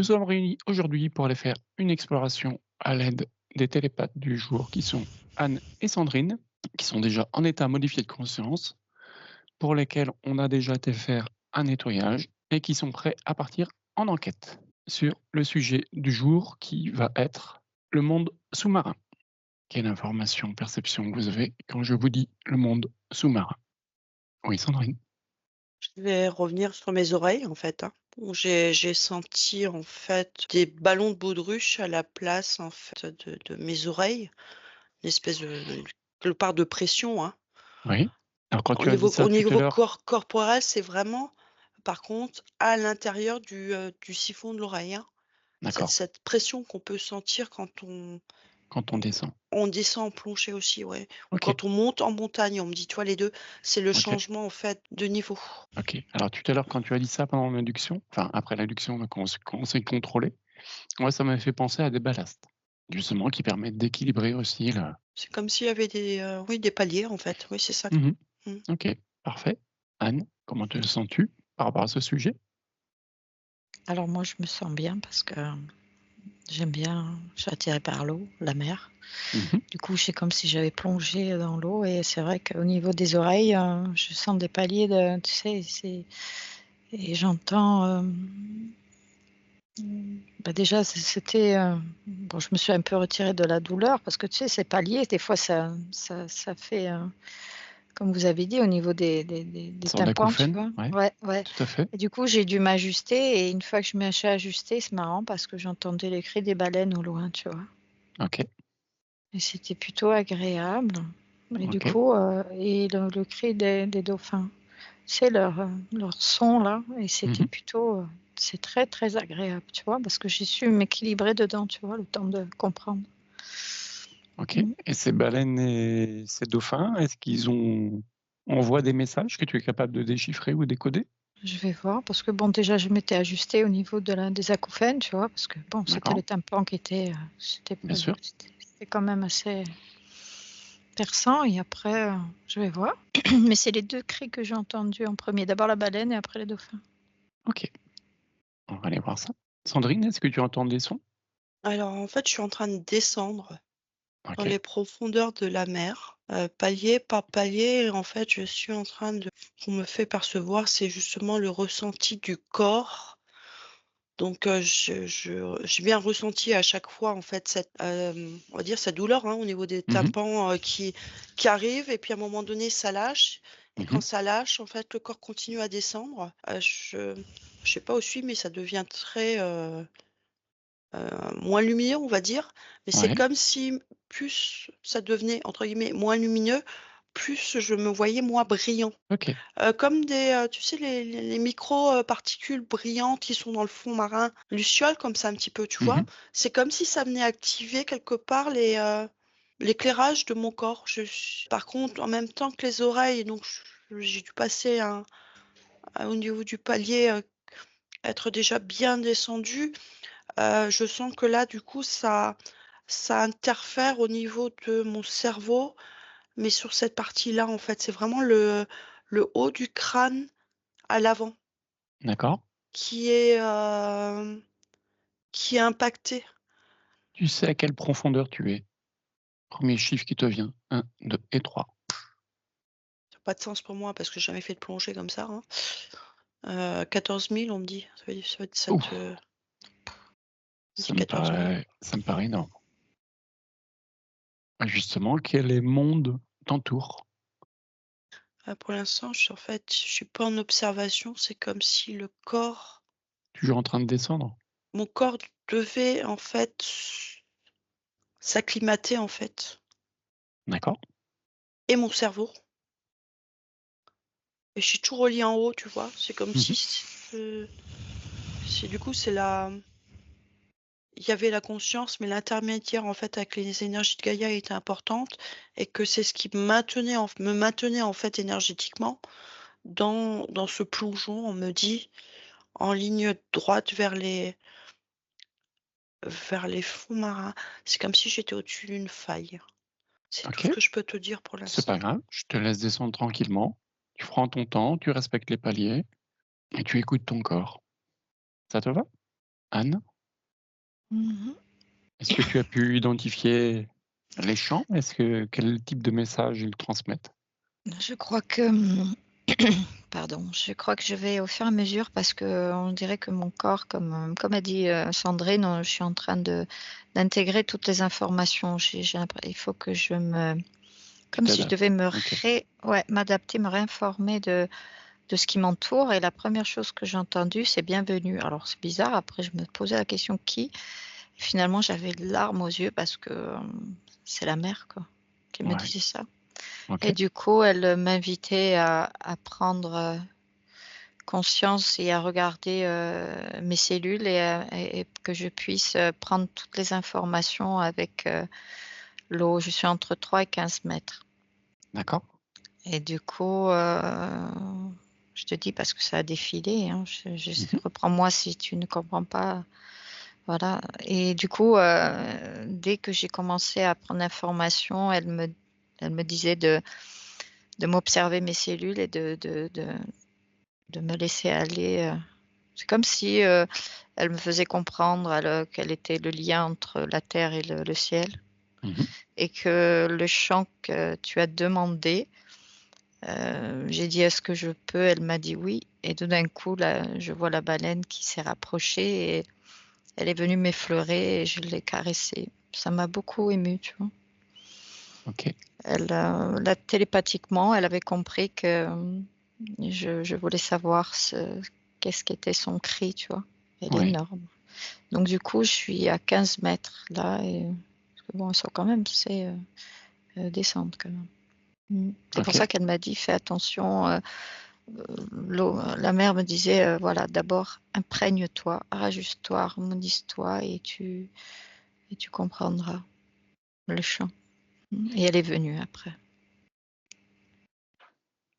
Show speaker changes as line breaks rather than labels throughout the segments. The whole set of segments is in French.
sommes réunis aujourd'hui pour aller faire une exploration à l'aide des télépathes du jour qui sont Anne et Sandrine, qui sont déjà en état modifié de conscience, pour lesquels on a déjà été faire un nettoyage et qui sont prêts à partir en enquête sur le sujet du jour qui va être le monde sous-marin. Quelle information, perception que vous avez quand je vous dis le monde sous-marin? Oui, Sandrine?
Je vais revenir sur mes oreilles, en fait, hein, où j'ai senti, en fait, des ballons de baudruche à la place, en fait, de mes oreilles. Une espèce de quelque part de pression, hein.
Oui. Alors quand
Au
tu as dit
niveau
ça
au
tout à
niveau
l'heure,
corporel, c'est vraiment, par contre, à l'intérieur du siphon de l'oreille, hein. Cette
d'accord,
cette pression qu'on peut sentir quand on
quand on
on
descend.
on descend en plongée aussi, ouais, ou
OK,
quand on monte en montagne, on me dit, tu vois, les 2, c'est le
OK.
changement, en fait, de niveau.
OK. Alors tout à l'heure, quand tu as dit ça pendant l'induction, enfin après l'induction, donc quand on s'est contrôlé, moi ça m'avait fait penser à des ballasts, justement qui permettent d'équilibrer aussi le.
C'est comme s'il y avait des, oui, des paliers, en fait. Oui, c'est ça.
Mmh.
Mmh.
OK, parfait. Anne, comment te sens-tu par rapport à ce sujet?
Alors moi, je me sens bien parce que j'aime bien, je suis attirée par l'eau, la mer.
Mmh.
Du coup, c'est comme si j'avais plongé dans l'eau et c'est vrai qu'au niveau des oreilles, je sens des paliers de tu sais, et j'entends, bah, déjà c'était, bon, je me suis un peu retirée de la douleur parce que tu sais, ces paliers, des fois ça fait, comme vous avez dit, au niveau des
Sorte
tympans, tu
d'acouphène?
vois?
Ouais,
Ouais, ouais.
tout à fait.
Et du coup, j'ai dû m'ajuster et une fois que je me suis ajustée, c'est marrant parce que j'entendais les cris des baleines au loin, tu vois?
OK,
Et c'était plutôt agréable et du
OK.
coup, et le cri des dauphins. C'est leur son là et c'était
Mmh.
plutôt, c'est très, très agréable, tu vois? Parce que j'ai su m'équilibrer dedans, tu vois? Le temps de comprendre.
OK,
Mmh.
et ces baleines et ces dauphins, est-ce qu'ils envoient des messages que tu es capable de déchiffrer ou décoder?
Je vais voir parce que bon, déjà, je m'étais ajustée au niveau des acouphènes, tu vois? Parce que bon, c'était
D'accord,
les tympans qui étaient,
bien sûr.
c'était quand même assez perçant et après, je vais voir. Mais c'est les 2 cris que j'ai entendus en premier. D'abord la baleine et après les dauphins.
OK, on va aller voir ça. Sandrine, est-ce que tu entends des sons?
Alors, en fait, je suis en train de descendre dans
OK.
les profondeurs de la mer, palier par palier. En fait, je suis en train de qu'on me fait percevoir, c'est justement le ressenti du corps. Donc, j'ai bien ressenti à chaque fois, en fait, cette, on va dire cette douleur, hein, au niveau des
Mmh mh.
tympans, qui arrive et puis à un moment donné, ça lâche et quand
Mmh.
ça lâche, en fait, le corps continue à descendre. Je sais pas où je suis, mais ça devient très, moins lumineux, on va dire, mais c'est
Ouais.
comme si plus ça devenait, entre guillemets, «moins lumineux», plus je me voyais moi brillant.
OK.
Comme des, tu sais les micros, particules brillantes qui sont dans le fond marin, lucioles comme ça un petit peu, tu
Mmh
vois?
mh.
C'est comme si ça venait activer quelque part l'éclairage de mon corps. Je suis par contre, en même temps que les oreilles, donc j'ai dû passer au niveau du palier, être déjà bien descendu. Je sens que là, du coup, ça interfère au niveau de mon cerveau, mais sur cette partie-là, en fait. C'est vraiment le haut du crâne à l'avant
D'accord.
qui est, qui est impacté.
Tu sais à quelle profondeur tu es? Premier chiffre qui te vient. 1, 2 et 3.
Ça a pas de sens pour moi parce que j'ai jamais fait de plongée comme ça, hein. 14 000 on me dit. Ça
Ouf!
te on dit
Ça me
14 000.
paraît énorme. Ah justement, quel monde t'entoure?
Pour l'instant, je suis pas en observation. C'est comme si le corps
Toujours en train de descendre?
mon corps devait, en fait, s'acclimater, en fait,
D'accord.
et mon cerveau. Et je suis tout relié en haut, tu vois? C'est comme
Mmh
si
mh.
c'est du coup, c'est la il y avait la conscience, mais l'intermédiaire, en fait, avec les énergies de Gaïa était importante et que c'est ce qui me maintenait, en fait, énergétiquement dans ce plongeon, on me dit, en ligne droite vers les fonds marins. C'est comme si j'étais au-dessus d'une faille. C'est tout ce
OK,
que je peux te dire pour
c'est pas
l'instant.
grave, je te laisse descendre tranquillement. Tu prends ton temps, tu respectes les paliers et tu écoutes ton corps. Ça te va? Anne?
Mmh.
Est-ce que tu as pu identifier les chants? Quel type de message ils transmettent?
Je crois que, pardon, je crois que je vais au fur et à mesure parce qu'on dirait que mon corps, comme a dit, Sandrine, je suis en train d'intégrer toutes les informations. J'ai l'impré il faut que je me
Tu
comme si je
t'adaptes?
devais me
OK.
m'adapter, me réinformer de ce qui m'entoure et la première chose que j'ai entendue, c'est «bienvenue». Alors c'est bizarre, après je me posais la question: «Qui?» Finalement, j'avais les larmes aux yeux parce que, c'est la mère, quoi, qui me
Ouais,
disait ça et
OK.
du coup, elle, m'invitait à prendre, conscience et à regarder, mes cellules et que je puisse, prendre toutes les informations avec, l'eau. Je suis entre 3 et 15 mètres
D'accord.
et du coup, je te dis parce que ça a défilé, hein,
Mmh.
reprends-moi si tu ne comprends pas. Voilà et du coup, dès que j'ai commencé à prendre l'information, elle me disait de m'observer mes cellules et de me laisser aller, c'est comme si, elle me faisait comprendre quel était le lien entre la terre et le ciel
Mmh.
et que le chant que tu as demandé, j'ai dit: «Est-ce que je peux?» Elle m'a dit: «Oui» et tout d'un coup, là, je vois la baleine qui s'est rapprochée et elle est venue m'effleurer et je l'ai caressée. Ça m'a beaucoup émue, tu vois?
OK.
Elle, là, télépathiquement, elle avait compris que, je voulais savoir qu'est-ce qu'était son cri, tu vois? Elle est
Oui.
énorme. Donc du coup, je suis à 15 mètres là et parce que bon, il faut quand même, tu sais, descendre quand même. C'est pour
OK.
ça qu'elle m'a dit: «Fais attention, l'eau», la mère me disait, «Voilà, d'abord imprègne-toi, rajuste-toi, harmonise-toi et tu comprendras le chant». Et elle est venue après.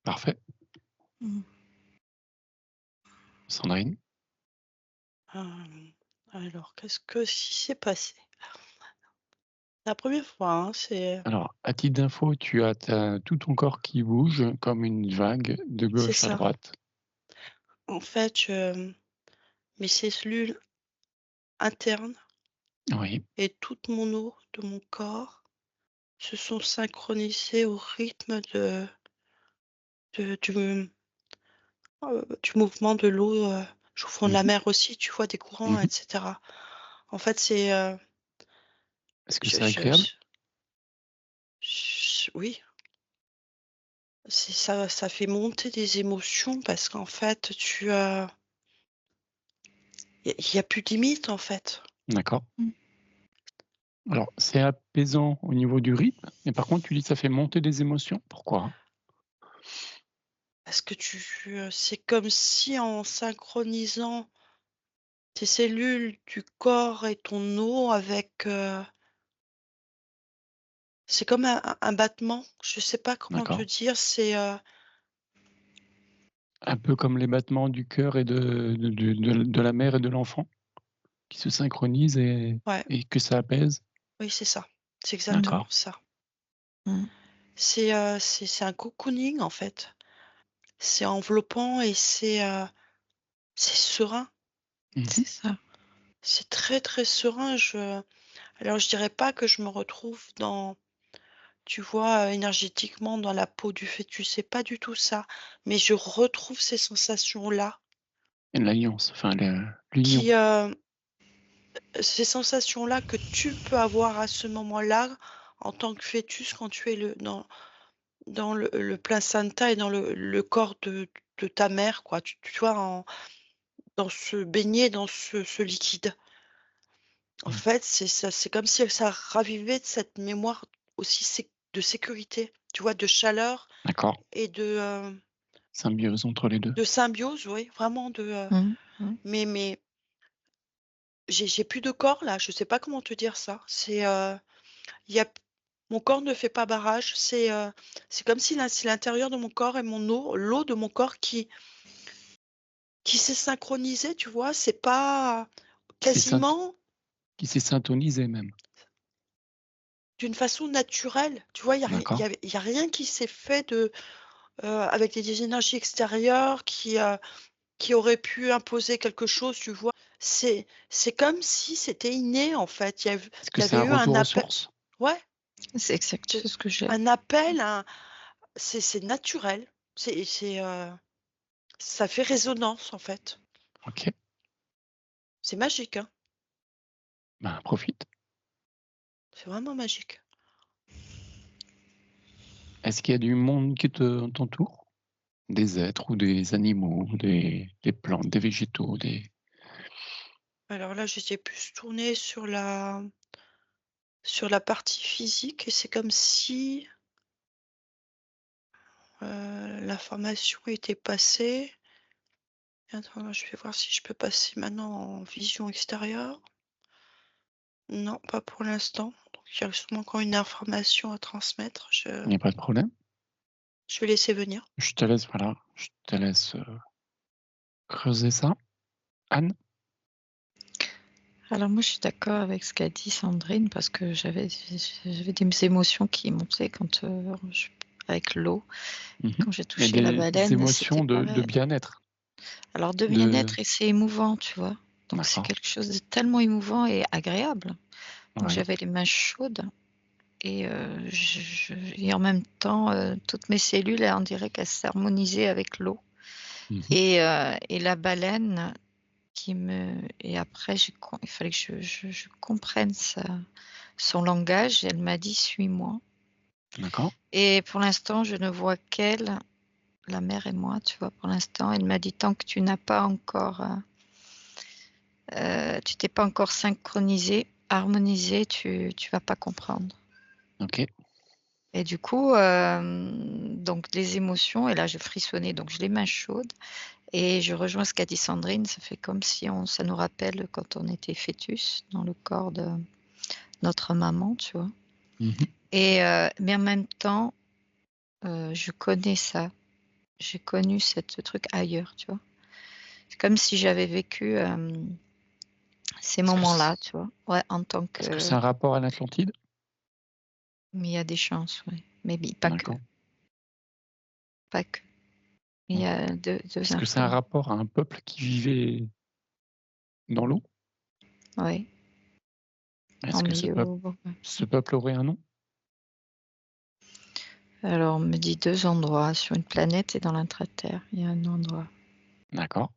Parfait.
Mmh.
Sandrine?
Alors, qu'est-ce que qui s'est passé? La première fois, hein,
Alors, à titre d'info, tu as tout ton corps qui bouge comme une vague de
c'est
gauche à
ça.
droite.
En fait, mes cellules internes
Oui.
et toute mon eau de mon corps se sont synchronisées au rythme de du mouvement de l'eau, au fond de la
Mmh.
mer aussi, tu vois? Des courants et
Mmh.
cetera. En fait,
Est-ce que
je
c'est
je
agréable?
oui, c'est ça, ça fait monter des émotions parce qu'en fait, il y a plus de limite, en fait.
D'accord.
Mmh.
Alors, c'est apaisant au niveau du rythme, mais par contre, tu dis que ça fait monter des émotions. Pourquoi?
Parce que c'est comme si en synchronisant tes cellules du corps et ton eau avec, c'est comme un battement, je sais pas comment te
D'accord.
dire,
Un peu comme les battements du cœur et de la mère et de l'enfant qui se synchronisent
ouais,
et que ça apaise?
oui, c'est ça. C'est exactement
D'accord.
ça.
Mmh.
C'est un cocooning, en fait. C'est enveloppant et c'est serein.
Mmh.
C'est ça.
C'est très, très serein. Alors je dirais pas que je me retrouve tu vois, énergétiquement dans la peau du fœtus, c'est pas du tout ça. Mais je retrouve ces sensations-là
Et l'alliance, enfin l'union.
qui, ces sensations-là que tu peux avoir à ce moment-là, en tant que fœtus, quand tu es dans le placenta et dans le corps de ta mère, quoi. Tu vois, dans ce baigner dans ce liquide. En
Mmh.
fait, c'est comme si ça ravivait de cette mémoire aussi de sécurité, tu vois? De chaleur
D'accord.
et
Symbiose entre les 2.
de symbiose, oui, vraiment
Mmh. Mmh.
mais j'ai plus de corps là, je sais pas comment te dire ça. Il y a mon corps ne fait pas barrage, c'est comme si c'est l'intérieur de mon corps et l'eau de mon corps qui s'est synchronisée, tu vois? C'est pas
Qui s'est synt
quasiment
qui s'est syntonisé même.
d'une façon naturelle, tu vois?
D'accord.
Il y a rien qui s'est fait avec des énergies extérieures qui auraient pu imposer quelque chose, tu vois? c'est comme si c'était inné, en fait.
Est-ce
Il
que
y
c'est
avait
un
eu un
retour aux
appel.
sources?
Ouais,
C'est exactement
c'est
ce que j'ai.
un appel, c'est naturel. Ça fait résonance, en fait.
OK,
C'est magique, hein.
ben, profite.
C'est vraiment magique.
Est-ce qu'il y a du monde qui t'entoure? Des êtres ou des animaux, des plantes, des végétaux, des
Alors là, j'étais plus tournée sur la partie physique et c'est comme si, l'information était passée. Attends, je vais voir si je peux passer maintenant en vision extérieure. Non, pas pour l'instant. Donc il y a sûrement encore une information à transmettre.
il n'y a pas de problème?
Je vais laisser venir.
Je te laisse, voilà, je te laisse, creuser ça. Anne?
Alors moi, je suis d'accord avec ce qu'a dit Sandrine parce que j'avais des émotions qui montaient avec l'eau.
Mmh.
Quand j'ai
Et
touché la
des
baleine, c'était
émotions de
pareil.
bien-être?
Alors de
De
bien-être et c'est émouvant, tu vois. Donc c'est
D'accord,
quelque chose de tellement émouvant et agréable. Donc
ouais.
j'avais les mains chaudes et et en même temps, toutes mes cellules, on dirait qu'elles s'harmonisaient avec l'eau
Mmh.
et la baleine et après il fallait que je comprenne son langage. Elle m'a dit: «Suis-moi»
D'accord,
et pour l'instant, je ne vois qu'elle, la mer et moi, tu vois? Pour l'instant, elle m'a dit: «Tant que tu n'as pas encore, tu t'es pas encore synchronisé, harmonisé, tu vas pas comprendre»
OK.
et du coup, donc les émotions et là, je frissonnais, donc j'ai les mains chaudes et je rejoins ce qu'a dit Sandrine, ça fait comme si ça nous rappelle quand on était fœtus dans le corps de notre maman, tu vois?
Mmh.
Et mais en même temps, je connais ça. J'ai connu ce truc ailleurs, tu vois? C'est comme si j'avais vécu, ces
Est-ce que c
moments-là, tu vois? Ouais, en tant
est-ce que c'est
que
un rapport à l'Atlantide?
mais il y a des chances, oui. Mais pas que,
D'accord.
pas que. Il
Mmh.
y a 2
Est-ce que c'est un
influences.
rapport à un peuple qui vivait dans l'eau?
Oui, en
Est-ce que
milieu ouais.
ce peuple aurait un nom?
Alors on me dit 2 endroits sur une planète et dans l'intraterre, il y a un endroit.
D'accord.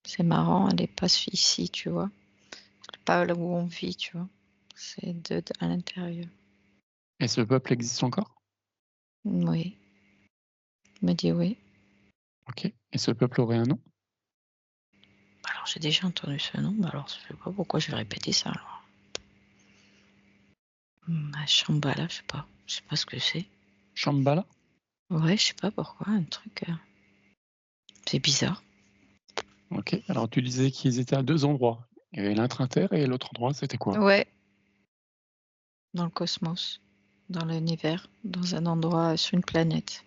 C'est marrant, elle est pas ici, tu vois? Pas là où on vit, tu vois? C'est à l'intérieur.
Et ce peuple existe encore?
Oui, elle me dit: «Oui».
OK. Et ce peuple aurait un nom?
Alors j'ai déjà entendu ce nom, mais alors je sais pas pourquoi je vais répéter ça alors. Shambhala, je sais pas ce que c'est.
Shambhala?
Ouais, je sais pas pourquoi, un truc, c'est bizarre.
OK. Alors tu disais qu'ils étaient à 2 endroits. Il y avait l'intra-terre et l'autre endroit, c'était quoi?
Ouais, dans le cosmos, dans l'univers, dans un endroit, sur une planète.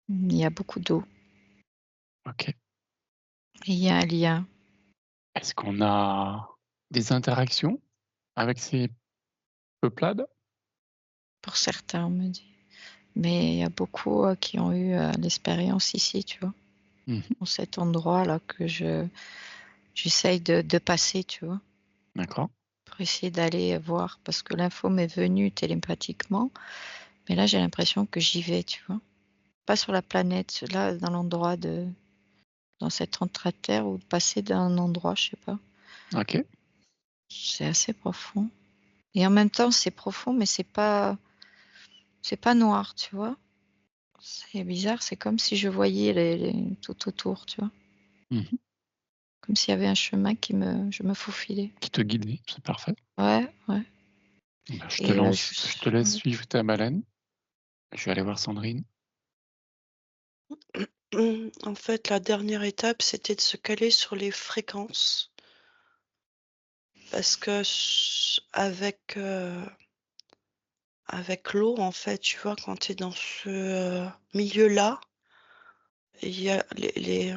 Il y a beaucoup d'eau
OK.
et il y a un lien
Est-ce qu'on a des interactions avec ces peuplades?
pour certains, on me dit. Mais il y a beaucoup, qui ont eu, l'expérience ici, tu vois?
Mmh.
Dans cet endroit-là que j'essaye de passer, tu vois?
D'accord.
Pour essayer d'aller voir parce que l'info m'est venue télépathiquement, mais là, j'ai l'impression que j'y vais, tu vois? Pas sur la planète, là, dans cet entrée-terre ou de passer d'un endroit, je sais pas.
OK.
C'est assez profond et en même temps, c'est profond, mais c'est pas noir, tu vois? C'est bizarre, c'est comme si je voyais les tout autour, tu vois?
Mmh.
Comme s'il y avait un chemin je me faufilais.
Qui te guidait, c'est parfait.
Ouais, ouais
Bah,
et
je te laisse
ouais.
suivre ta baleine. Je vais aller voir Sandrine.
En fait, la dernière étape, c'était de se caler sur les fréquences parce que avec l'eau, en fait, tu vois, quand tu es dans ce, milieu-là, il y a
Une
les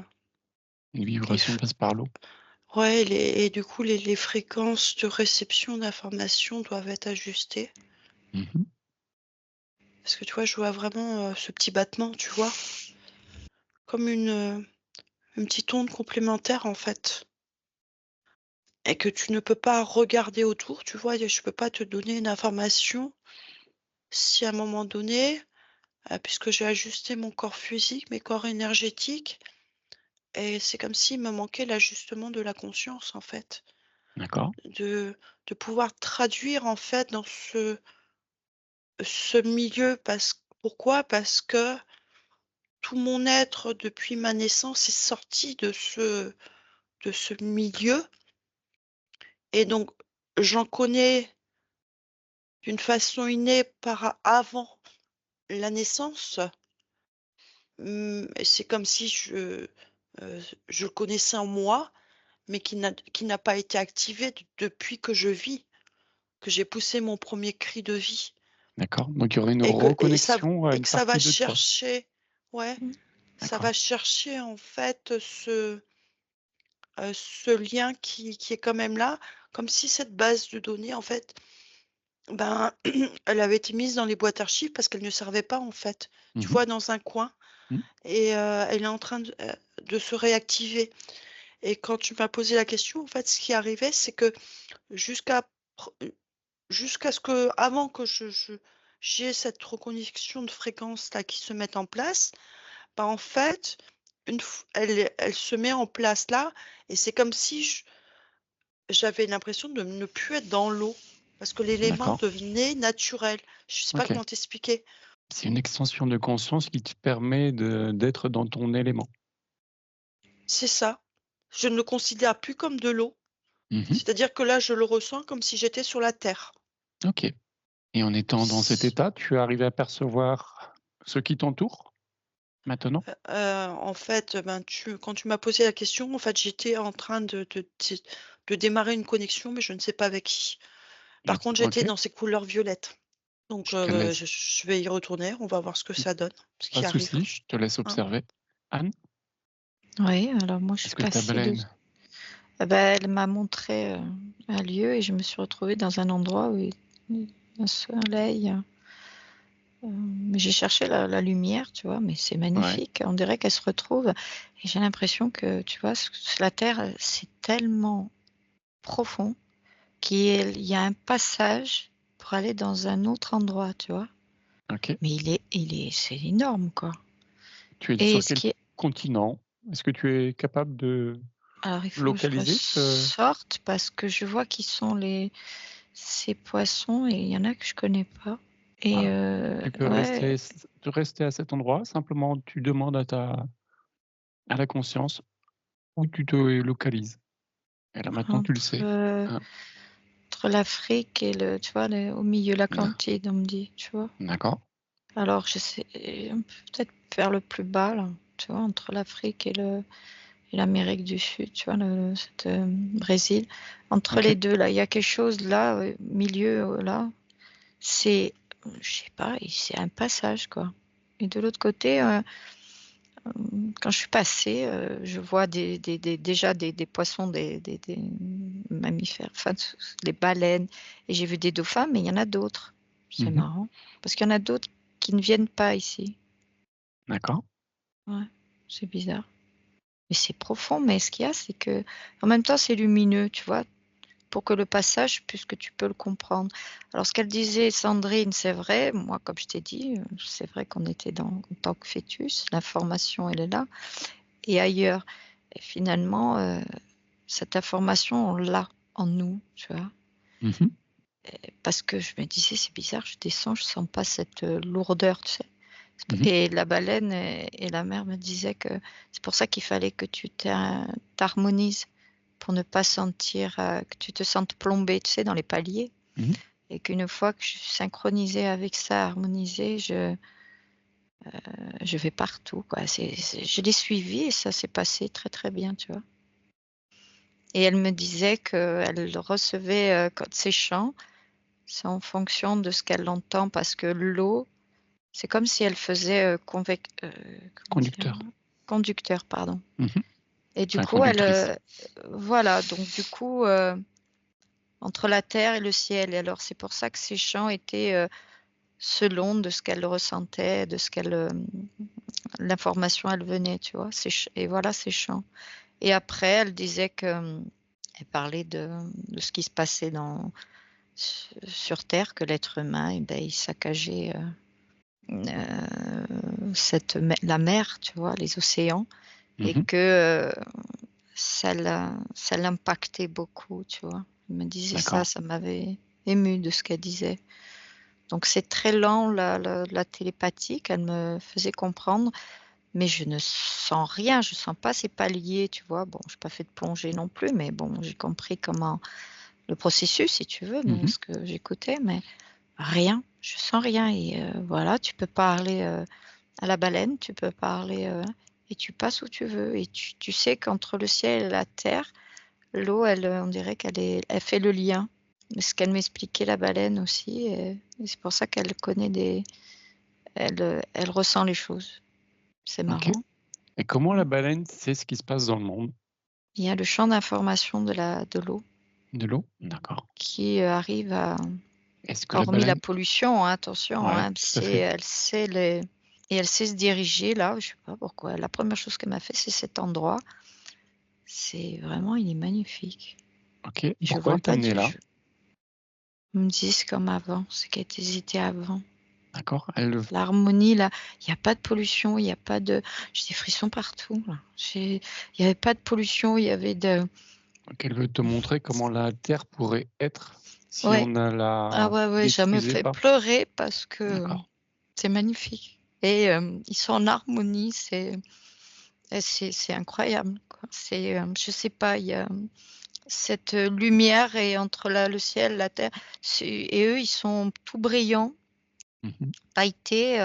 vibration
f
passe par l'eau.
ouais, et du coup, les fréquences de réception d'informations doivent être ajustées.
Mmh.
Parce que tu vois, je vois vraiment, ce petit battement, tu vois? Comme une petite onde complémentaire, en fait. et que tu ne peux pas regarder autour, tu vois? Je peux pas te donner une information si à un moment donné, puisque j'ai ajusté mon corps physique, mes corps énergétiques et c'est comme s'il me manquait l'ajustement de la conscience, en fait.
D'accord.
De pouvoir traduire, en fait, dans ce milieu pourquoi? Parce que tout mon être, depuis ma naissance, est sorti de ce milieu et donc j'en connais d'une façon innée avant la naissance. Et c'est comme si je le connaissais en moi, mais qui n'a pas été activé depuis que je vis, que j'ai poussé mon premier cri de vie
D'accord. Donc il y aurait une
et ça
reconnexion à
et
une
que ça va
partie de toi.
chercher ouais,
Mmh.
ça
D'accord.
va chercher en fait ce lien qui est quand même là, comme si cette base de données en fait, ben, elle avait été mise dans les boîtes archives parce qu'elle ne servait pas en fait. Tu
Mmh.
vois, dans un coin
Mmh.
et elle est en train de se réactiver et quand tu m'as posé la question, en fait, ce qui arrivait, c'est que jusqu'à pr jusqu'à ce que avant que j'ai cette reconnexion de fréquences là qui se mette en place, bah, en fait, elle se met en place là et c'est comme si j'avais l'impression de ne plus être dans l'eau parce que l'élément
D'accord.
devenait naturel. Je sais pas
OK.
comment t'expliquer.
C'est une extension de conscience qui te permet d'être dans ton élément.
C'est ça. Je ne le considère plus comme de l'eau.
Mmh.
C'est-à-dire que là, je le ressens comme si j'étais sur la terre.
OK. Et en étant dans cet
S
état, tu arrives à percevoir ce qui t'entoure maintenant?
En fait, ben, quand tu m'as posé la question, en fait, j'étais en train de démarrer une connexion, mais je ne sais pas avec qui. Par contre, j'étais
OK.
dans ces couleurs violettes. Donc,
Je te laisse.
je vais y retourner, on va voir ce que ça donne, ce
Pas
qui
de
arrive,
souci, je te laisse
hein.
observer. Anne,
Oui, alors moi, je suis
est-ce que ta
passée de
baleine
bah, elle m'a montré, un lieu et je me suis retrouvée dans un endroit où il un soleil, mais j'ai cherché la lumière, tu vois? Mais c'est
ouais.
magnifique, on dirait qu'elle se retrouve et j'ai l'impression que, tu vois, la terre, c'est tellement profond qu'il y a un passage pour aller dans un autre endroit, tu vois?
OK.
Mais c'est énorme, quoi.
Tu es
Et
sur
ce
quel
qui est
continent? Est-ce que tu es capable de
alors il faut que je
localiser ce
ressorte parce que je vois qui sont ces poissons et il y en a que je connais pas et
ah, tu peux
ouais,
rester à cet endroit, simplement tu demandes à la conscience où tu te localises. Et là maintenant tu le
entre,
sais. Hein,
entre l'Afrique et tu vois, au milieu de
d'a
l'Atlantide, on me dit, tu vois?
d'accord.
Alors j'essaie peut-être vers le plus bas là, tu vois? Entre l'Afrique et l'Amérique du Sud, tu vois? Brésil. Entre
OK.
les 2 là, il y a quelque chose là, milieu, là, c'est, je sais pas, et c'est un passage quoi et de l'autre côté, quand je suis passée, je vois déjà des poissons, des mammifères, enfin des baleines et j'ai vu des dauphins, mais il y en a d'autres. C'est
Mmh.
marrant parce qu'il y en a d'autres qui ne viennent pas ici.
D'accord.
Ouais, c'est bizarre. Mais c'est profond, mais ce qu'il y a, c'est que en même temps, c'est lumineux, tu vois? Pour que le passage, puisque tu peux le comprendre. Alors ce qu'elle disait Sandrine, c'est vrai, moi comme je t'ai dit, c'est vrai qu'on était en tant que fœtus, l'information elle est là et ailleurs et finalement, cette information on l'a en nous, tu vois?
Mmh.
Parce que je me disais: «C'est bizarre, je descends, je sens pas cette, lourdeur», tu sais?
Mmh.
Et la baleine et la mère me disaient que c'est pour ça qu'il fallait que tu t'harmonises pour ne pas sentir, que tu te sentes plombé, tu sais, dans les paliers
Mmh.
et qu'une fois que je suis synchronisée avec ça, harmonisée, je vais partout, quoi. Je l'ai suivi et ça s'est passé très, très bien, tu vois? Et elle me disait qu'elle recevait, quand ces chants, c'est en fonction de ce qu'elle entend parce que l'eau, c'est comme si elle faisait, comment dire?
Conducteur.
Conducteur, pardon.
Mmh.
Et du
Enfin
coup,
conductrice.
voilà, donc du coup, entre la terre et le ciel et alors c'est pour ça que ces chants étaient, selon de ce qu'elle ressentait, de ce qu'elle, l'information elle venait, tu vois? Ces ch Et voilà ces chants et après elle disait que, Elle parlait de ce qui se passait sur Terre, que l'être humain, il saccageait la mer, tu vois, les océans, et
Mhm.
que ça l'impactait beaucoup, tu vois. Elle me disait
D'accord.
ça m'avait ému de ce qu'elle disait. Donc c'est très lent, la télépathie qu'elle me faisait comprendre, mais je ne sens rien, je sens pas ces paliers, tu vois. Bon, j'ai pas fait de plongée non plus, mais bon, j'ai compris comment le processus, si tu veux,
Mhm.
ce que j'écoutais, mais rien, je sens rien. Et voilà, tu peux parler à la baleine, tu peux parler et tu passes où tu veux. Et tu sais qu'entre le ciel et la terre, l'eau, on dirait elle fait le lien. Mais ce qu'elle m'expliquait, la baleine aussi, et c'est pour ça qu'elle connaît elle ressent les choses. C'est
Ok.
marrant.
Et comment la baleine sait ce qui se passe dans le monde
Il y a le champ d'information de l'eau
de l'eau? D'accord.
qui arrive à,
Est-ce que la
hormis la
baleine...
pollution, hein, attention,
Ouais,
hein,
tout à fait.
elle sait et elle sait se diriger là, je sais pas pourquoi. La première chose qu'elle m'a fait, c'est cet endroit. C'est vraiment, il est magnifique.
Ok.
Je
Pourquoi
vois
elle t'a
pas
amené
du
là?
jeu. On me dit c'est comme avant, c'est qu'ils étaient avant.
D'accord.
L'harmonie là, il n'y a pas de pollution, il n'y a pas de. J'ai des frissons partout. Là. Il n'y avait pas de pollution, il y avait de.
Elle veut te montrer comment la Terre pourrait être si
Ouais.
on ne
Ah
la
ouais, ça me
détruisait
fait
pas.
pleurer parce que
D'accord.
c'est magnifique. Et ils sont en harmonie, c'est incroyable, quoi. Je sais pas, il y a cette lumière et entre le ciel, la terre, et eux, ils sont tout brillants,
Mhm.
pailletés.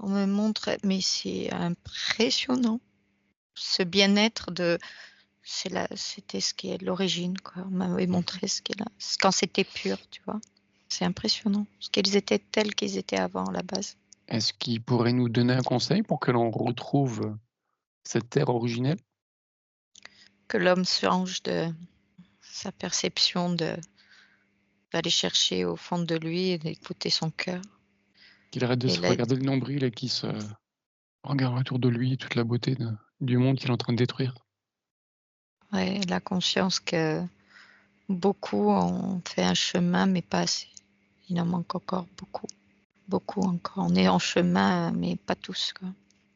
On me montre, mais c'est impressionnant. Ce bien-être c'était ce qui est l'origine, quoi. On m'avait montré ce qui est là, quand c'était pur, tu vois. C'est impressionnant, parce qu'ils étaient tels qu'ils étaient avant, à la base.
Est-ce qu'il pourrait nous donner un conseil pour que l'on retrouve cette Terre originelle?
Que l'homme change de sa perception d'aller chercher au fond de lui et d'écouter son cœur.
Qu'il arrête de
Et
se regarder le nombril et qu'il se regarde autour de lui toute la beauté du monde qu'il est en train de détruire.
ouais, la conscience que beaucoup ont fait un chemin, mais pas assez. Il en manque encore beaucoup. Beaucoup encore. On est en chemin, mais pas tous, quoi.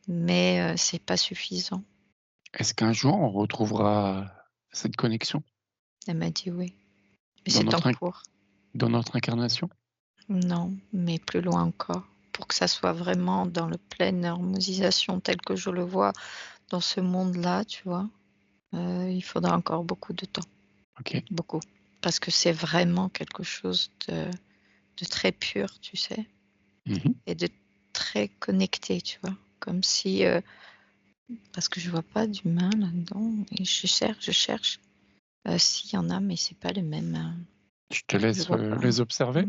Mais c'est pas suffisant.
Est-ce qu'un jour on retrouvera cette connexion
Elle m'a dit oui. Mais
dans
c'est en
notre,
cours.
dans notre incarnation?
Non, mais plus loin encore. Pour que ça soit vraiment dans le pleine harmonisation tel que je le vois dans ce monde-là, tu vois, il faudra encore beaucoup de temps.
Ok.
Beaucoup. Parce que c'est vraiment quelque chose de très pur, tu sais,
Mhm.
et de très connecté, tu vois. Comme si, parce que je vois pas d'humain là-dedans, et je cherche. S'il y en a, mais c'est pas les mêmes.
Je te
Je
laisse
vois pas.
les observer.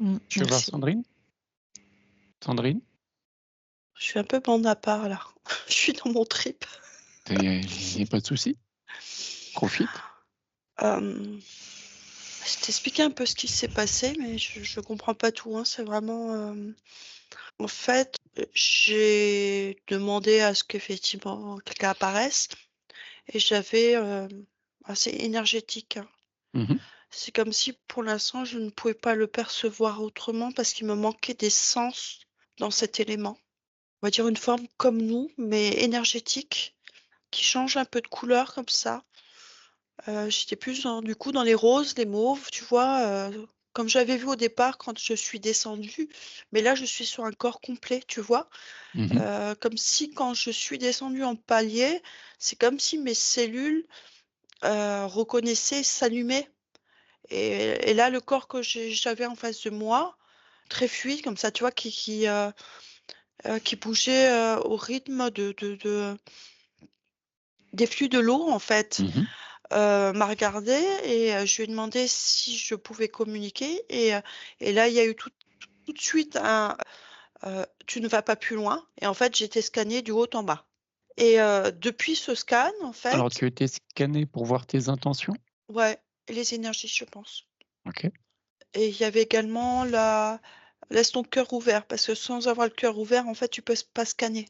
Je vais voir
Merci.
Sandrine. Sandrine,
Je suis un peu bande à part là. Je suis dans mon trip.
il n'y a pas de souci. Profite.
Je t'expliquais un peu ce qui s'est passé, mais je comprends pas tout, hein. C'est vraiment, en fait, j'ai demandé à ce qu'effectivement quelqu'un apparaisse et j'avais, assez énergétique, hein.
Mhm.
C'est comme si pour l'instant je ne pouvais pas le percevoir autrement parce qu'il me manquait des sens dans cet élément. On va dire une forme comme nous, mais énergétique, qui change un peu de couleur comme ça. J'étais plus du coup dans les roses, les mauves, tu vois? Comme j'avais vu au départ quand je suis descendue, mais là je suis sur un corps complet, tu vois?
Mhm.
Comme si quand je suis descendue en palier, c'est comme si mes cellules, reconnaissaient, s'allumaient et là le corps que j'avais en face de moi, très fluide comme ça, tu vois? Qui bougeait, au rythme des flux de l'eau en fait.
Mhm.
M'a regardé et je lui ai demandé si je pouvais communiquer et là, il y a eu tout de suite «Tu ne vas pas plus loin» et en fait, j'ai été scannée du haut en bas et depuis ce scan, en
Alors,
fait
tu as été scanné pour voir tes intentions?
ouais, les énergies, je pense
Ok.
et il y avait également la «Laisse ton cœur ouvert» parce que sans avoir le cœur ouvert, en fait, tu peux pas scanner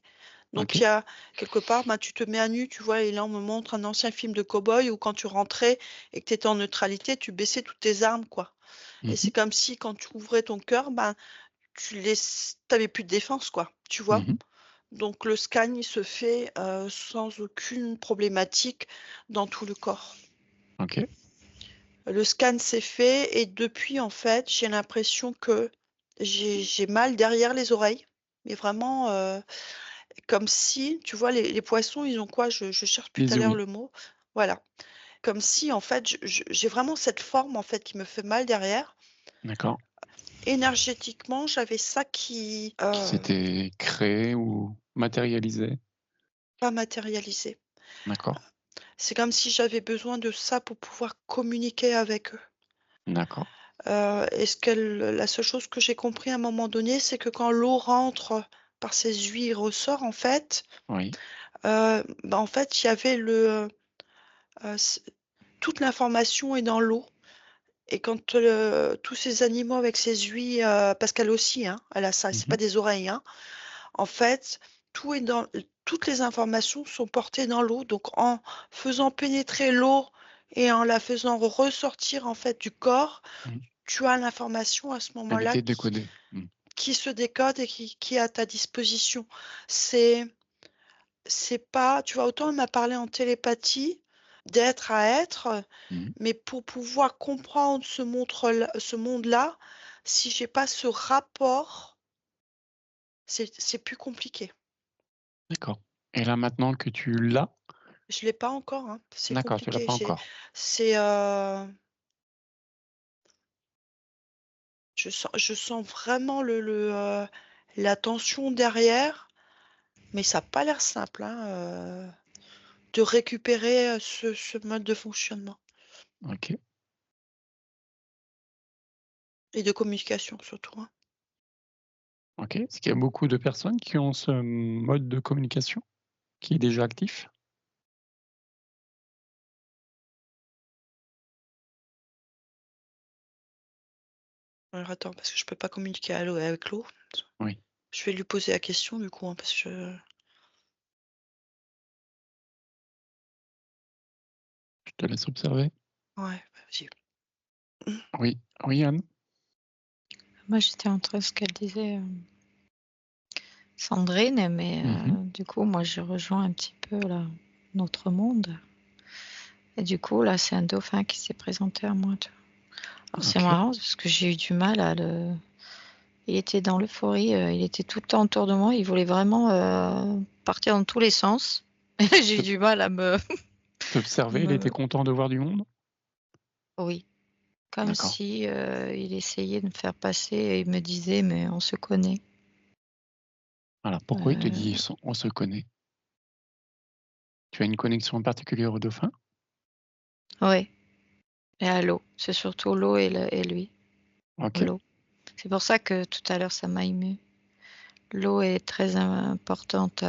Donc
OK.
il y a quelque part, tu te mets à nu, tu vois? Et là, on me montre un ancien film de cow-boy où quand tu rentrais et que tu étais en neutralité, tu baissais toutes tes armes, quoi. Et
Mmh
c'est comme si quand tu ouvrais ton cœur, tu avais plus de défense, quoi, tu vois?
Mmh.
Donc le scan, il se fait, sans aucune problématique dans tout le corps.
OK.
Le scan s'est fait et depuis, en fait, j'ai l'impression que j'ai mal derrière les oreilles, mais vraiment, comme si, tu vois, les poissons, ils ont quoi? Je cherche depuis tout à
Les
l'heure
ouïes.
le mot. Voilà, comme si, en fait, j'ai vraiment cette forme, en fait, qui me fait mal derrière.
D'accord.
Énergétiquement, j'avais ça qui,
Qui s'était créé ou matérialisé?
pas matérialisé.
D'accord.
C'est comme si j'avais besoin de ça pour pouvoir communiquer avec eux.
D'accord.
Et la seule chose que j'ai compris à un moment donné, c'est que quand l'eau rentre par ses huiles et ressort, en fait,
Oui.
en fait, il y avait c toute l'information est dans l'eau et quand, tous ces animaux avec ces ouïes, parce qu'elle aussi, hein, elle a ça, c'est pas
Mmh.
des oreilles, hein. En fait, tout est dans toutes les informations sont portées dans l'eau, donc en faisant pénétrer l'eau et en la faisant ressortir, en fait, du corps,
Mmh.
tu as l'information à ce
Elle
moment-là
était décodée. Mmh.
qui se décode et qui est à ta disposition. C'est c'est pas, tu vois, autant elle m'a parlé en télépathie, d'être à être,
Mmh.
mais pour pouvoir comprendre ce monde-là, si j'ai pas ce rapport, c'est plus compliqué.
D'accord. Et là, maintenant que tu l'as,
Je l'ai pas encore, hein, c'est
d'accord, tu l'as
compliqué.
pas encore.
C'est, je sens vraiment la tension derrière, mais ça a pas l'air simple, hein, de récupérer, ce mode de fonctionnement
OK.
et de communication surtout, hein.
OK. Est-ce qu'il y a beaucoup de personnes qui ont ce mode de communication qui est déjà actif?
Alors attends, parce que je peux pas communiquer à l'eau avec l'eau.
Oui.
Je vais lui poser la question du coup, hein, parce que
Je te laisse observer.
ouais, vas-y. Mmh.
Oui. Oui, Anne?
Moi, j'étais entre ce qu'elle disait, Sandrine, mais
Mmh.
du coup, moi, je rejoins un petit peu là, notre monde. Et du coup, là, c'est un dauphin qui s'est présenté à moi, tu vois. Alors, c'est
OK.
marrant parce que j'ai eu du mal à le. Il était dans l'euphorie, il était tout le temps autour de moi. Il voulait vraiment partir dans tous les sens. J'ai eu
T
du mal à me,
T'observais, il était
me.
content de voir du monde?
Oui, comme
D'accord.
si il essayait de me faire passer et il me disait, mais on se connaît.
Alors pourquoi il te dit:
Euh,
«On se connaît»? Tu as une connexion particulière au dauphin?
ouais, et à l'eau. C'est surtout l'eau et lui.
OK.
L'eau. C'est pour ça que tout à l'heure, ça m'a émue. L'eau est très importante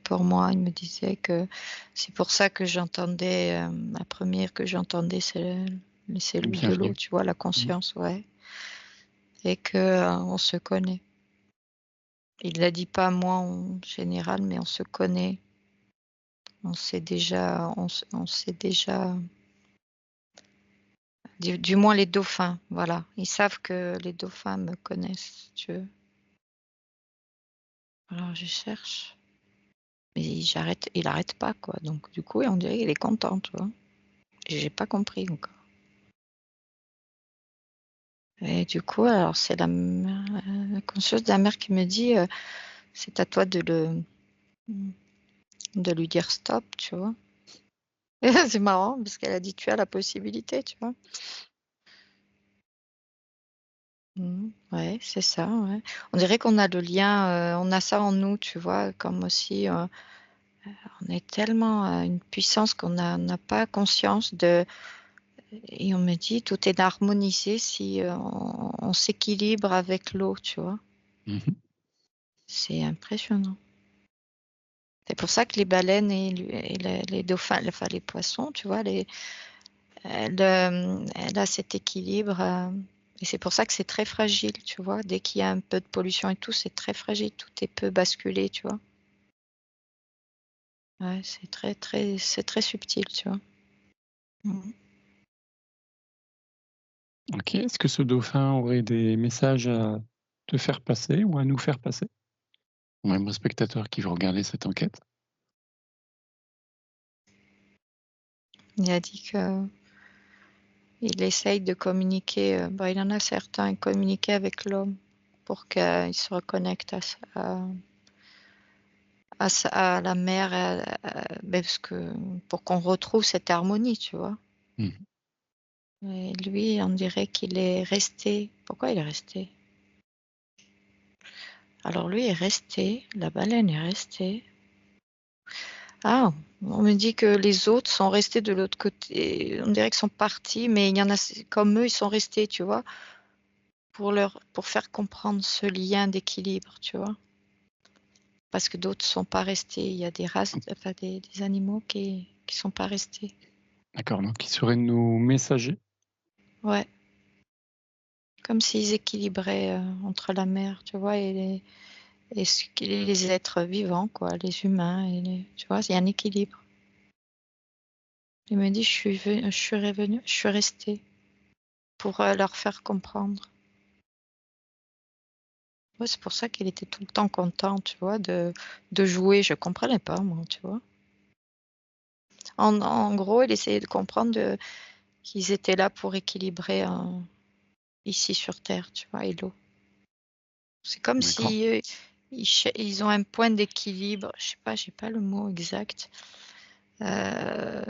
pour moi. Il me disait que c'est pour ça que j'entendais, la première que j'entendais, les cellules de l'eau,
Bienvenue.
tu vois, la
Mmh.
conscience, ouais. Et que on se connaît. Il l'a dit pas moi en général, mais on se connaît. On sait déjà, du moins les dauphins, voilà. Ils savent que les dauphins me connaissent, si tu veux. Alors je cherche. Mais il arrête pas quoi, donc du coup, on dirait qu'il est content, tu vois? Et j'ai pas compris encore. Et du coup, alors c'est la conscience de la mère qui me dit, «C'est à toi mmh, de lui dire stop», tu vois? Et c'est marrant parce qu'elle a dit: «Tu as la possibilité», tu vois? Ouais, c'est ça, ouais. On dirait qu'on a le lien, on a ça en nous, tu vois? Comme aussi, on est tellement à une puissance qu'on n'a pas conscience de. Et on me dit: «Tout est harmonisé si, on s'équilibre avec l'eau», tu vois?
Mmh.
C'est impressionnant. C'est pour ça que les baleines et les dauphins, enfin les poissons, tu vois, elle a cet équilibre, et c'est pour ça que c'est très fragile, tu vois? Dès qu'il y a un peu de pollution et tout, c'est très fragile, tout est peut basculer, tu vois? Ouais, c'est très subtil, tu vois. Mhm.
Ok. Est-ce que ce dauphin aurait des messages à te faire passer ou à nous faire passer? Ou même aux spectateurs qui vont regarder cette enquête?
Il a dit que il essaye de communiquer. Il en a certains, communiquer avec l'homme pour qu'il se reconnecte à la mer, parce que pour qu'on retrouve cette harmonie, tu vois.
Mhm.
Et lui, on dirait qu'il est resté. Pourquoi il est resté? Alors lui est resté, la baleine est restée. Ah, on me dit que les autres sont restés de l'autre côté. On dirait qu'ils sont partis, mais il y en a comme eux, ils sont restés, tu vois, pour faire comprendre ce lien d'équilibre, tu vois. Parce que d'autres sont pas restés. Il y a des races, enfin des animaux qui sont pas restés.
D'accord, donc ils seraient nos messagers.
Ouais, comme s'ils équilibraient entre la mer, tu vois, les êtres vivants, quoi, les humains, tu vois, il y a un équilibre. Il me dit, je suis revenu, je suis resté pour leur faire comprendre. Ouais, c'est pour ça qu'il était tout le temps content, tu vois, de jouer. Je comprenais pas, moi, tu vois. En gros, il essayait de comprendre qu'ils étaient là pour équilibrer ici sur Terre, tu vois, et l'eau. C'est comme
D'accord.
si ils ont un point d'équilibre. Je sais pas, j'ai pas le mot exact. Euh,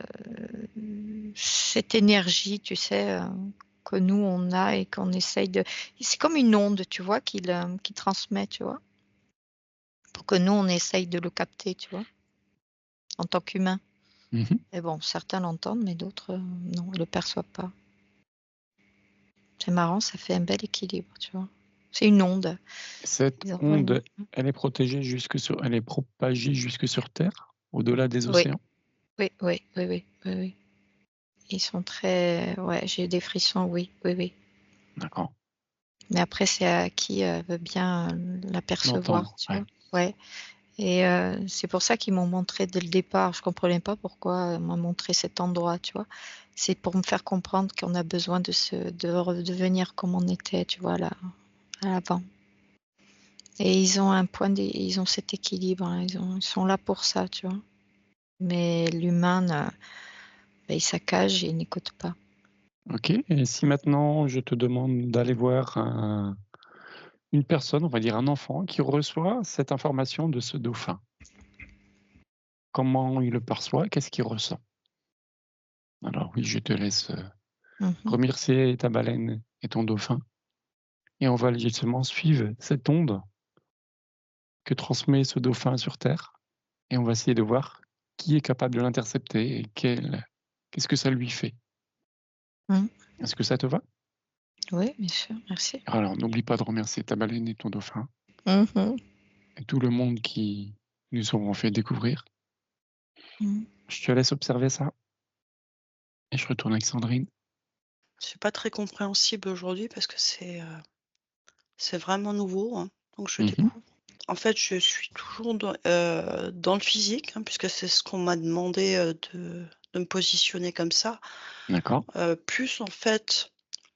cette énergie, tu sais, que nous on a et qu'on essaye de. C'est comme une onde, tu vois, qu'il transmet, tu vois, pour que nous on essaye de le capter, tu vois, en tant qu'humain.
Mhm.
Et bon, certains l'entendent, mais d'autres, non, ils le perçoivent pas. C'est marrant, ça fait un bel équilibre, tu vois. C'est une onde.
Cette
Ils envoient une
onde,
onde.
elle est elle est propagée jusque sur Terre, au-delà des
Oui,
océans?
oui, oui, oui, oui, oui, oui. Ils sont très. Ouais, j'ai des frissons, oui, oui, oui.
D'accord.
Mais après, c'est à qui veut bien l'apercevoir,
L'entendre,
tu
ouais.
vois. Ouais. Et c'est pour ça qu'ils m'ont montré dès le départ. Je comprenais pas pourquoi ils m'ont montré cet endroit, tu vois. C'est pour me faire comprendre qu'on a besoin de redevenir comme on était, tu vois, là, à l'avant. Et ils ont cet équilibre, hein. Ils sont là pour ça, tu vois. Mais l'humain, il saccage et il n'écoute pas.
Ok. Et si maintenant je te demande d'aller voir une personne, on va dire un enfant, qui reçoit cette information de ce dauphin, comment il le perçoit? Qu'est-ce qu'il ressent? Alors oui, je te laisse
Mhm.
remercier ta baleine et ton dauphin, et on va justement suivre cette onde que transmet ce dauphin sur Terre, et on va essayer de voir qui est capable de l'intercepter et qu'est-ce que ça lui fait.
Mhm.
Est-ce que ça te va?
Oui, bien sûr, merci.
Alors n'oublie pas de remercier ta baleine et ton dauphin,
Mhm.
et tout le monde qui nous auront fait découvrir.
Mhm.
Je te laisse observer ça, et je retourne avec Sandrine.
C'est pas très compréhensible aujourd'hui parce que c'est vraiment nouveau, hein, donc je
Mmh.
découvre. En fait, je suis toujours dans le physique, hein, puisque c'est ce qu'on m'a demandé, de me positionner comme ça.
D'accord.
Plus en fait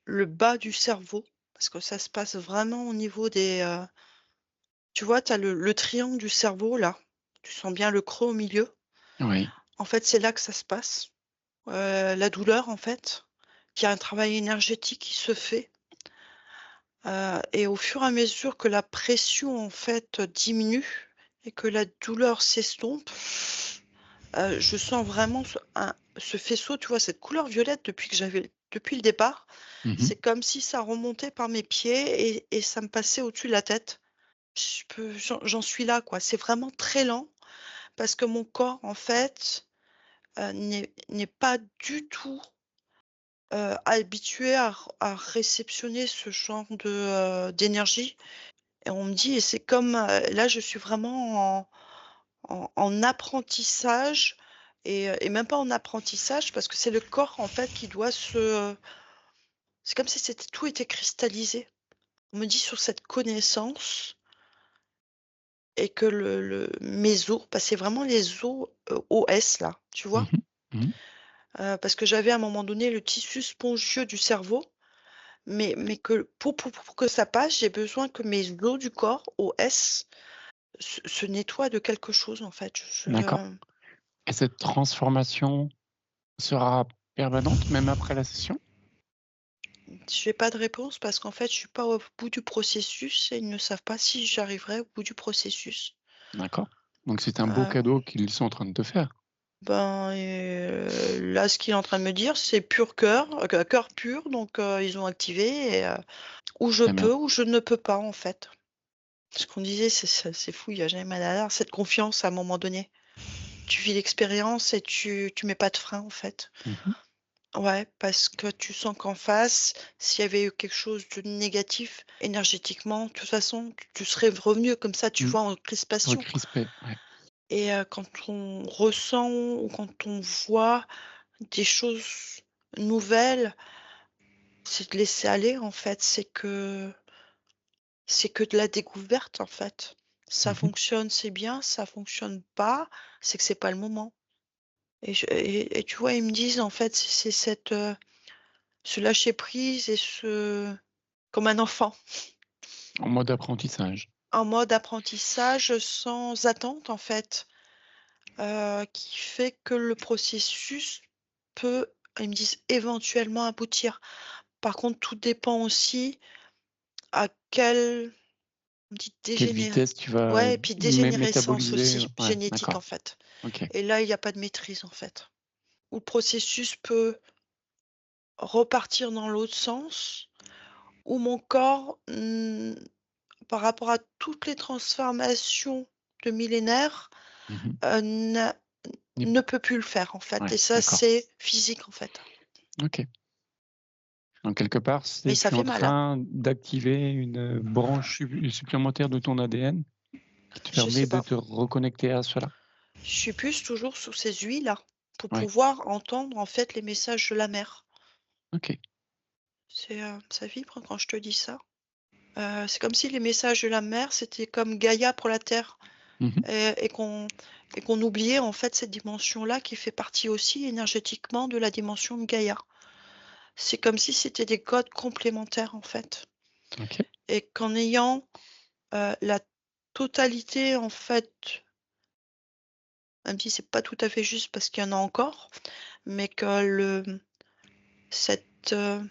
le bas du cerveau, parce que ça se passe vraiment au niveau tu vois, tu as le triangle du cerveau là, tu sens bien le creux au milieu.
Oui.
En fait, c'est là que ça se passe. La douleur en fait, qu'il y a un travail énergétique qui se fait, et au fur et à mesure que la pression en fait diminue et que la douleur s'estompe, je sens vraiment ce faisceau, tu vois, cette couleur violette depuis le départ.
Mmh.
C'est comme si ça remontait par mes pieds et ça me passait au-dessus de la tête. J'en suis là, quoi. C'est vraiment très lent parce que mon corps, en fait, n'est pas du tout, habitué à réceptionner ce genre d'énergie et on me dit et c'est comme, là, je suis vraiment en apprentissage et même pas en apprentissage parce que c'est le corps, en fait, qui doit c'est comme si tout était cristallisé. On me dit sur cette connaissance et que mes os, c'est vraiment les os OS là, tu vois?
Mhm, mhm.
Parce que j'avais à un moment donné le tissu spongieux du cerveau, mais que pour que ça passe, j'ai besoin que mes os du corps, OS, se nettoient de quelque chose en fait.
D'accord. Et cette transformation sera permanente même après la session?
J'ai pas de réponse parce qu'en fait, je suis pas au bout du processus et ils ne savent pas si j'arriverai au bout du processus.
D'accord. Donc c'est un beau
Heu,
cadeau qu'ils sont en train de te faire.
là, ce qu'il est en train de me dire, c'est pur cœur, cœur pur, donc ils ont activé et ou je
Très bien.
peux ou je ne peux pas, en fait. Ce qu'on disait, c'est fou, il y a jamais mal à l'art, cette confiance à un moment donné. Tu vis l'expérience et tu mets pas de frein, en fait.
Mhm.
Ouais, parce que tu sens qu'en face, s'il y avait eu quelque chose de négatif énergétiquement, de toute façon, tu serais revenu comme ça, tu
Mm.
vois, en
Tu serais
crispation.
crispé, ouais.
Et quand on ressent ou quand on voit des choses nouvelles, c'est de laisser aller, en fait. C'est que de la découverte, en fait. Ça
Mhm.
fonctionne, c'est bien, ça fonctionne pas, c'est que c'est pas le moment. Et tu vois, ils me disent, en fait, c'est ce lâcher prise et comme un enfant,
En mode apprentissage.
en mode apprentissage sans attente, en fait, qui fait que le processus peut, ils me disent, éventuellement aboutir. Par contre, tout dépend aussi à quelle on dit
Quelle vitesse tu vas
ouais, et puis dégénérescence
métaboliser?
aussi,
Ouais,
génétique, en
d'accord.
fait.
Ok.
Et là, il y a pas de maîtrise, en fait. Ou le processus peut repartir dans l'autre sens, ou mon corps, par rapport à toutes les transformations de millénaires,
Mhm.
n'a
Ni-
ne peut plus le faire, en fait,
Ouais,
et ça,
d'accord.
c'est physique, en fait.
Ok. Donc quelque part,
Mais
c'est
ça
tu es en
fait mal, hein.
train d'activer une branche supplémentaire de ton ADN qui te
Je
permet
sais
de
pas.
te reconnecter à cela.
Je suis plus toujours sur ces huiles-là pour
Ouais.
pouvoir entendre, en fait, les messages de la mer.
Ok.
Ça vibre quand je te dis ça. C'est comme si les messages de la mer, c'était comme Gaïa pour la terre
Mhm.
et qu'on oubliait, en fait, cette dimension-là qui fait partie aussi énergétiquement de la dimension de Gaïa. C'est comme si c'était des codes complémentaires, en fait,
Ok.
et qu'en ayant, la totalité, en fait, même si c'est pas tout à fait juste parce qu'il y en a encore, mais que cette, heu,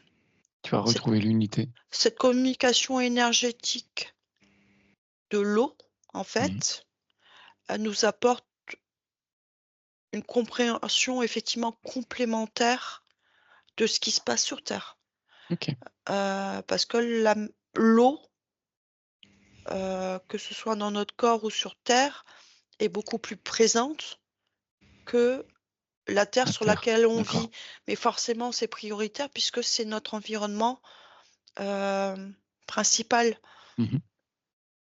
Tu vas
cette
retrouver l'unité.
cette communication énergétique de l'eau, en
Mhm.
fait, elle nous apporte une compréhension effectivement complémentaire de ce qui se passe sur terre.
Ok.
Parce que l'eau, que ce soit dans notre corps ou sur terre, est beaucoup plus présente que la terre
La
sur
Terre.
laquelle on
D'accord.
vit. Mais forcément, c'est prioritaire puisque c'est notre environnement, principal,
Mhm.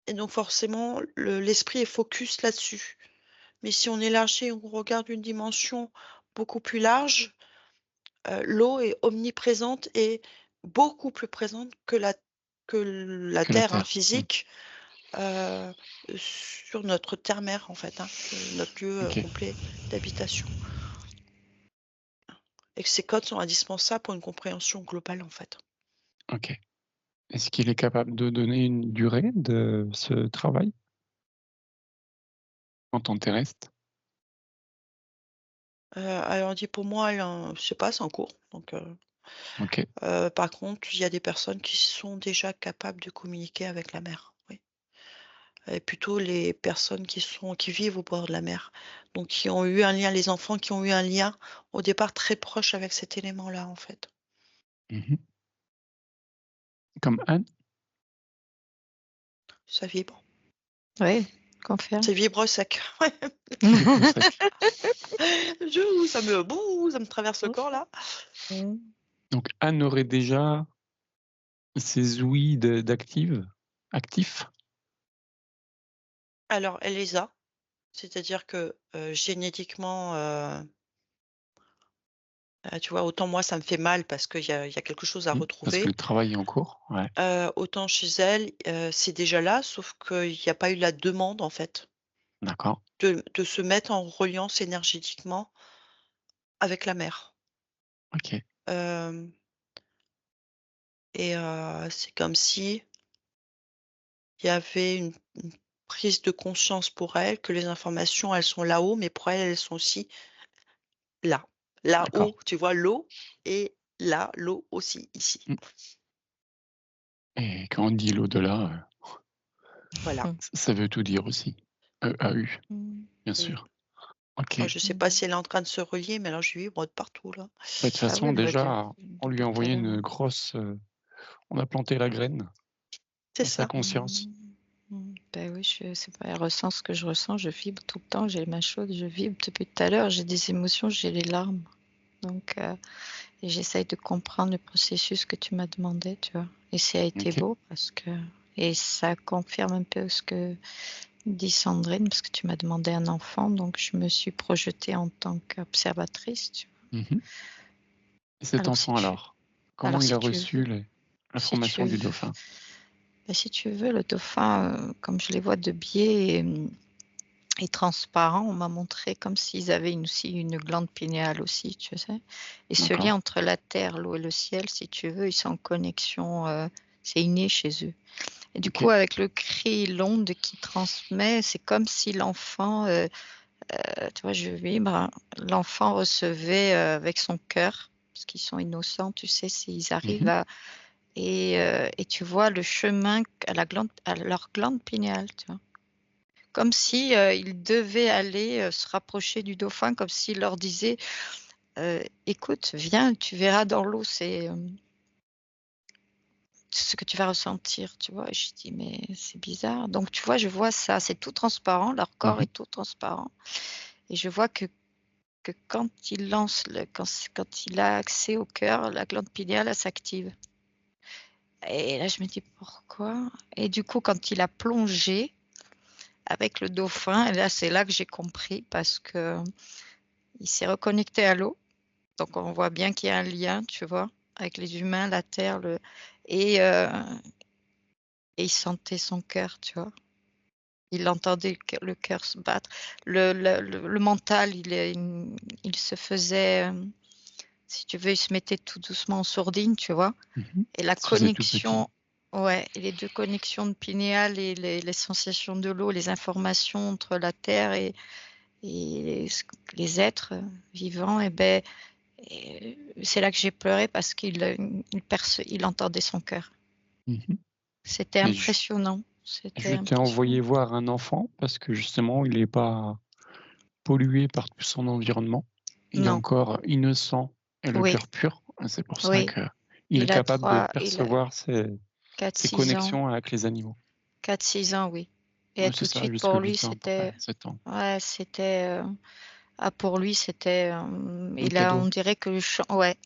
et donc forcément l'esprit est focus là-dessus. Mais si on élargit, on regarde une dimension beaucoup plus large, l'eau est omniprésente et beaucoup plus présente que la
Que la
terre, hein,
Terre. Mm.
physique, heu, sur notre terre-mère, en fait, hein, notre lieu,
Ok.
complet d'habitation, et que ces codes sont indispensables pour une compréhension globale, en fait.
Ok. Est-ce qu'il est capable de donner une durée de ce travail en temps terrestre?
Alors on dit pour moi, je sais pas, c'est en cours, donc
Ok.
par contre, il y a des personnes qui sont déjà capables de communiquer avec la mer, oui. Et plutôt les personnes qui vivent au bord de la mer, donc qui ont eu un lien, les enfants qui ont eu un lien au départ très proche avec cet élément-là, en fait.
Mhm. Comme Anne?
Ça vibre.
Oui, confirme.
C'est vibre sec. Ouais.
Vibre sec.
Ça me traverse le corps là.
Mm.
Donc Anne aurait déjà ses ouïes actifs?
Alors elle les a, c'est-à-dire que, génétiquement, Tu vois, autant moi ça me fait mal parce qu'il y a quelque chose à
Parce que
retrouver,
le travail est en cours? Ouais,
autant chez elle, c'est déjà là, sauf qu'il y a pas eu la demande en fait,
d'accord,
de se mettre en reliance énergétiquement avec la mère.
OK,
Hem et c'est comme si il y avait une prise de conscience pour elle que les informations, elles sont là-haut, mais pour elle, elles sont aussi là.
d'accord.
Là-haut, tu vois l'eau et là, l'eau aussi ici.
Mmh et quand on dit l'au-delà,
Voilà.
ça veut tout dire aussi. EAU,
Mmh.
bien
Oui.
sûr. OK.
Moi, je sais pas si elle est en train de se relier, mais alors je lui vibre de partout là.
Bah, de toute
Ah oui,
façon,
bah,
déjà, on lui
depuis
a
tout à
envoyé
l'heure.
une grosse, on a planté la graine
C'est
dans sa
ça.
conscience.
Ben oui, c'est pas, elle ressent ce que je ressens, je vibre tout le temps, j'ai les mains chaudes, je vibre depuis tout à l'heure, j'ai des émotions, j'ai les larmes. Donc, et j'essaye de comprendre le processus que tu m'as demandé, tu vois. Et ça a été
OK.
beau parce que, et ça confirme un peu ce que dit Sandrine, parce que tu m'as demandé un enfant, donc je me suis projetée en tant qu'observatrice, tu vois.
Mmh et cet
Alors
enfant alors? Comment
alors
il a
si tu
reçu
veux, si tu
l'information du
veux,
dauphin?
ben, si tu veux, le dauphin, comme je les vois de biais et transparent, on m'a montré comme s'ils avaient aussi une glande pinéale aussi, tu sais. Et ce
D'accord,
lien entre la terre, l'eau et le ciel, si tu veux, ils sont en connexion, c'est inné chez eux. Et du coup,
OK.
avec le cri, l'onde qui transmet, c'est comme si l'enfant, tu vois, je vibre, hein, l'enfant recevait, avec son cœur, parce qu'ils sont innocents, tu sais, s'ils arrivent
Mmh
à, et tu vois le chemin à leur glande pinéale, tu vois? Comme si, ils devaient aller, se rapprocher du dauphin, comme s'il leur disait, «Écoute, viens, tu verras dans l'eau, c'est ce que tu vas ressentir», tu vois? Et je dis: «Mais c'est bizarre». Donc tu vois, je vois ça, c'est tout transparent, leur corps
mh.
est tout transparent et je vois que quand il lance quand il a accès au cœur, la glande pinéale, elle s'active et là, je me dis: «Pourquoi?» Et du coup, quand il a plongé avec le dauphin, et là, c'est là que j'ai compris parce qu'il s'est reconnecté à l'eau. Donc on voit bien qu'il y a un lien, tu vois? Avec les humains, la terre, et heu et il sentait son cœur, tu vois? Il entendait le cœur se battre. Le mental, il se faisait, si tu veux, il se mettait tout doucement en sourdine, tu vois?
Mmh
Et la
Il se faisait tout petit.
connexion, ouais, et les 2 connexions de pinéal et les sensations de l'eau, les informations entre la terre et les êtres, vivants, et beh, c'est là que j'ai pleuré parce il entendait son cœur.
Mmh
C'était
et
impressionnant,
je
c'était
t'ai envoyé
impressionnant.
voir un enfant parce que justement il est pas pollué par tout son environnement. Il est
Non,
encore innocent et le
oui,
cœur pur. C'est pour ça
oui,
qu'il est
il a
capable de
3, il a
percevoir ses
4-6 ans,
connexions avec les animaux.
4-6 ans, oui, et
Ouais, c'est
tout de
ça,
suite
jusqu'à
pour lui
8 ans à peu près,
c'était,
7 ans.
ouais, pour lui c'était,
Un
on
cadeau.
dirait que le chant, ouais,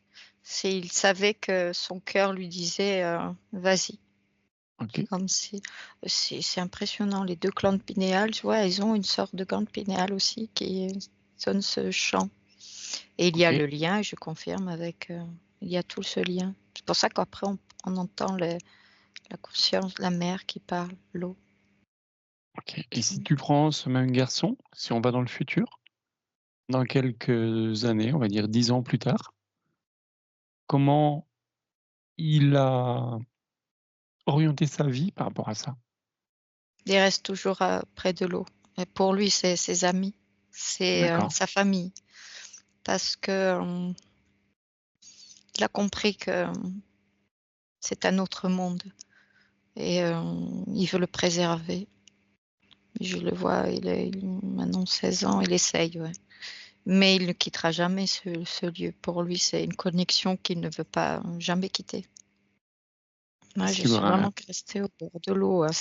il savait que son cœur lui disait, «Vas-y».
OK.
Comme si c'est impressionnant, les 2 glandes pinéales, tu vois, elles ont une sorte de glande pinéale aussi qui sonne ce chant, et il y a
OK.
le lien, je confirme, avec, il y a tout ce lien. C'est pour ça qu'après on entend la conscience, la mer qui parle, l'eau.
OK et si tu prends ce même garçon, si on va dans le futur, dans quelques années, on va dire 10 ans plus tard, comment il a orienté sa vie par rapport à ça?
Il reste toujours, près de l'eau, et pour lui, c'est ses amis, c'est,
D'accord.
sa famille, parce que, il a compris que, c'est un autre monde, et il veut le préserver. Je le vois, il maintenant 16 ans, il essaye, ouais. Mais il ne quittera jamais ce lieu. Pour lui, c'est une connexion qu'il ne veut pas, jamais quitter. Moi,
Est-ce
je
qu'il y
suis
aura
vraiment restée au bord de l'eau, hein.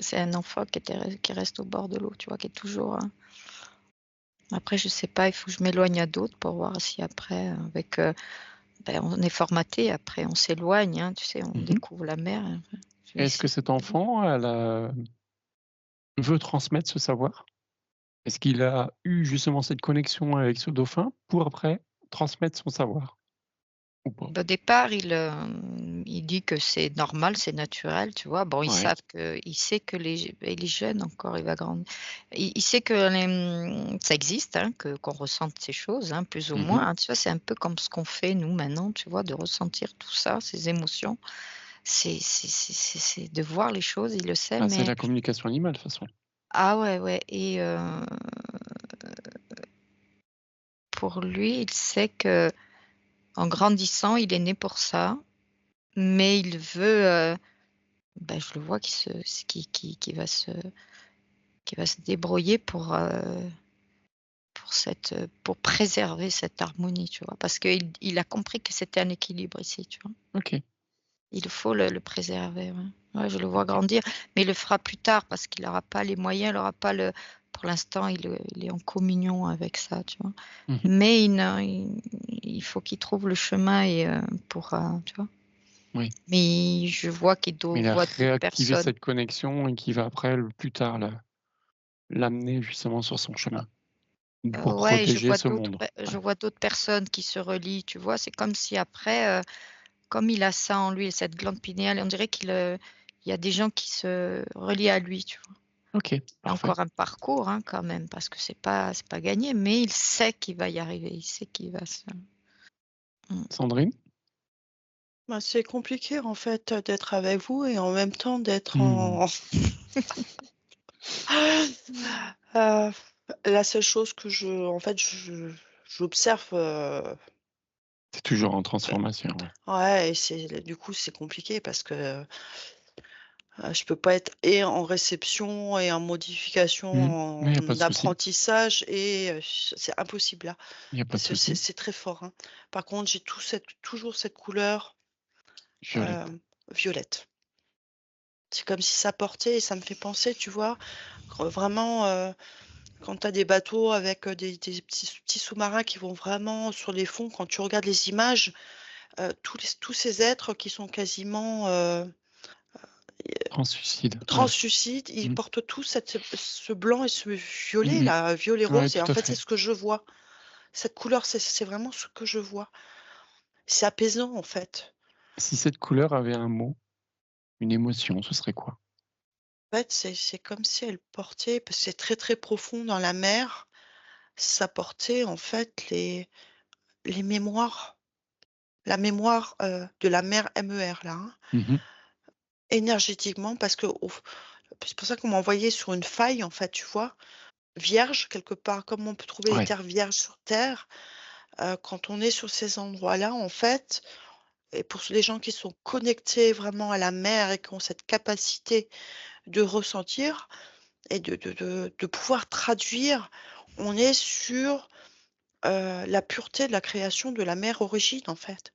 C'est un enfant qui reste au bord de l'eau, tu vois? Qui est toujours, après je sais pas, il faut que je m'éloigne à d'autres pour voir si après, avec, on est formaté, après on s'éloigne, hein, tu sais? On
mmh
découvre la mer, je vais
Est-ce que
essayer
cet
d'aller.
enfant veut transmettre ce savoir? Est-ce qu'il a eu justement cette connexion avec ce dauphin pour après transmettre son savoir? ou pas?
Au départ, il dit que c'est normal, c'est naturel, tu vois? Bon,
Ouais.
il sait que il est jeune encore, il va grandir. Il sait que ça existe, hein, qu'on ressente ces choses, hein, plus ou
Mmh.
moins, hein. Tu vois? C'est un peu comme ce qu'on fait nous maintenant, tu vois? De ressentir tout ça, ces émotions. C'est de voir les choses, il le sait,
Bah, c'est
mais
la communication animale, de toute façon.
ah ouais, ouais et pour lui, il sait que en grandissant, il est né pour ça, mais il veut, bah, je le vois qui va se débrouiller pour préserver cette harmonie, tu vois? Parce qu'il a compris que c'était un équilibre ici, tu vois?
OK,
Il faut le préserver, ouais. Ouais, je le vois
OK.
grandir, mais il le fera plus tard parce qu'il aura pas les moyens, il aura pas le pour l'instant, il est en communion avec ça, tu vois?
Mmh.
Mais il faut qu'il trouve le chemin et tu vois?
Oui.
Mais je vois qu'il
Il a
voit d'autres
réactivé
personnes.
cette connexion et qui va après plus tard l'amener justement sur son chemin pour
Ouais,
protéger ce monde.
je
Ouais.
vois d'autres personnes qui se relient, tu vois? C'est comme si après, comme il a ça en lui, cette glande pinéale, on dirait il y a des gens qui se relient à lui, tu vois?
OK,
Il y a
parfait.
encore un parcours, hein, quand même, parce que c'est pas gagné, mais il sait qu'il va y arriver, il sait qu'il va se mmh.
Sandrine?
Bah, c'est compliqué en fait, d'être avec vous et en même temps d'être
Mmh.
en heu, la seule chose que en fait, j'observe,
C'est toujours en transformation, ouais.
ouais et du coup, c'est compliqué parce que, je peux pas être et en réception et en
Mmh.
modification,
Mais il y a pas de
en
souci.
apprentissage et c'est impossible là,
Il y a pas de
parce que
souci.
c'est très fort, hein. Par contre, j'ai toujours cette couleur,
Violette.
violette. C'est comme si ça portait et ça me fait penser, tu vois, vraiment, quand tu as des bateaux avec, des petits sous-marins qui vont vraiment sur les fonds, quand tu regardes les images, tous ces êtres qui sont quasiment,
Translucide, ouais.
translucides, ils
Mmh.
portent tous ce blanc et ce violet
Mmh mh.
là, violet
Ouais,
rose et en
tout à
fait, c'est
fait.
ce que je vois. Cette couleur, c'est vraiment ce que je vois. C'est apaisant, en fait.
Si cette couleur avait un mot, une émotion, ce serait quoi?
En fait, c'est comme si elle portait parce que c'est très, très profond dans la mer, ça portait, en fait, les mémoires. La mémoire, de la mer, MER là, hein,
Mmh mh.
énergétiquement parce que c'est pour ça qu'on m'a envoyé sur une faille en fait, tu vois? Vierge quelque part, comme on peut trouver les
Ouais.
terres vierges sur terre, quand on est sur ces endroits-là en fait et pour les gens qui sont connectés vraiment à la mer et qui ont cette capacité de ressentir et de pouvoir traduire, on est sur, la pureté de la création de la mère origine en fait.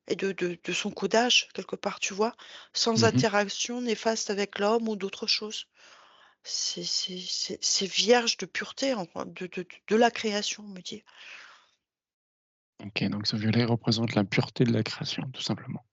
Et de son codage quelque part, tu vois? Sans
Mmh mh.
interaction néfaste avec l'homme ou d'autres choses. C'est vierge de pureté en de la création, on me dit.
OK, donc ce violet représente la pureté de la création, tout simplement.